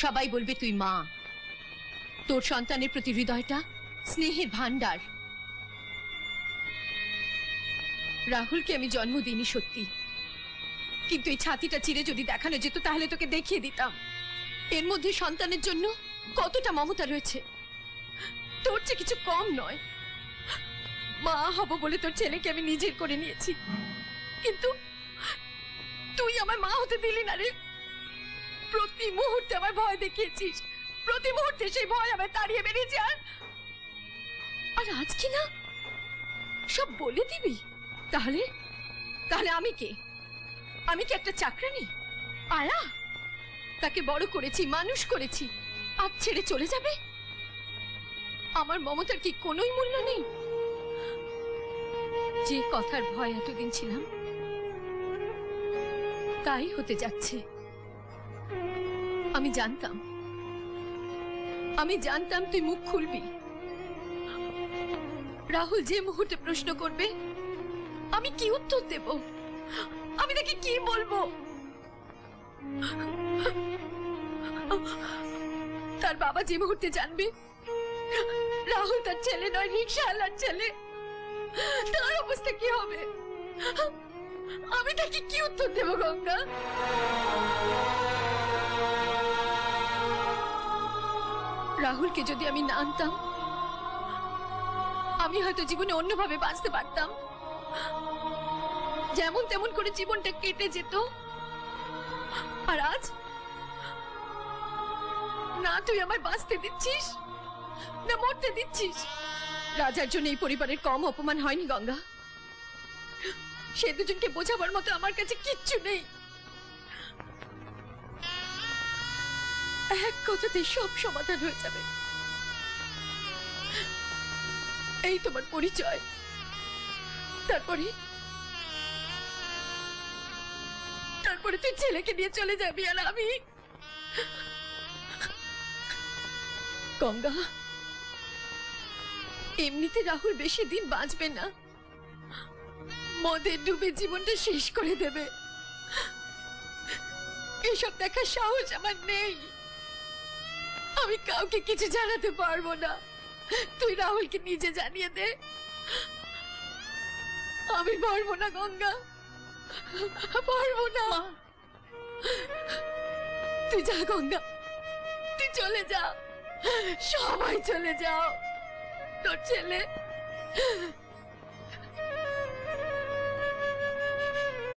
সবাই বলবে তুই মা, তোর সন্তানের প্রতি হৃদয়টা স্নেহের ভান্ডার। রাহুলকে আমি জন্ম দিইনি সত্যি, কিন্তু এই ছাতিটা চিরে যদি দেখানো যেত তাহলে তোকে দেখিয়ে দিতাম এর মধ্যে সন্তানের জন্য কতটা মমতা রয়েছে। তোর চেয়ে কিছু কম নয়। মা হব বলে তোর ছেলেকে আমি নিজের করে নিয়েছি, কিন্তু তুই আমার মা হতে দিলি না রে। প্রতি মুহূর্তে আমার ভয় দেখিয়েছিস, প্রতি মুহূর্তে সেই ভয় আমার তাড়িয়ে বেরিয়েছে। আর আজ কি না সব বলে দিবি? তাহলে তাহলে আমি কে? আমি কি একটা চাকরানি? আয়া, তাকে বড় করেছি, মানুষ করেছি, আজ ছেড়ে চলে যাবে? আমার মমতার কি কোনোই মূল্য নেই? যে কথার ভয় এতদিন ছিলাম তাই হতে যাচ্ছে। আমি জানতাম তুই মুখ খুলবি। রাহুল যে মুহূর্তে প্রশ্ন করবে আমি কি উত্তর দেব? আমি তাকে কি বলবো? তার বাবা যে মুহূর্তে জানবে রাহুল তার ছেলে নয়, রিকশাওয়ালার ছেলে, তার অবস্থা কি হবে? আমি তাকে কি উত্তর দেব গঙ্গা? রাহুলকে যদি আমি না আনতাম আমি হয়তো জীবনে অন্যভাবে বাঁচতে পারতাম, যেমন তেমন করে জীবনটা কেটে যেত। আর আজ না তুই আমায় বাঁচতে দিচ্ছিস না মরতে দিচ্ছিস। রাজার জন্য এই পরিবারের কম অপমান হয়নি গঙ্গা। সে দুজনকে বোঝাবার মতো আমার কাছে কিচ্ছু নেই। এক কথাতে সব সমাধান হয়ে যাবে। এই তোমার পরিচয়, তারপরে তুই ছেলেকে নিয়ে চলে যাবি আর আমি। গঙ্গা, এমনিতে রাহুল বেশি দিন বাঁচবে না, মদে ডুবে জীবনটা শেষ করে দেবে। এসব দেখার সাহস আমার নেই। আমি কাউকে কিছু জানাতে পারবো না। তুই রাহুলকে নিজে জানিয়ে দে। আমি পারবো না গঙ্গা, পারবো না। তুই যা গঙ্গা, তুই চলে যা, সবাই চলে যাও। তোর ছেলে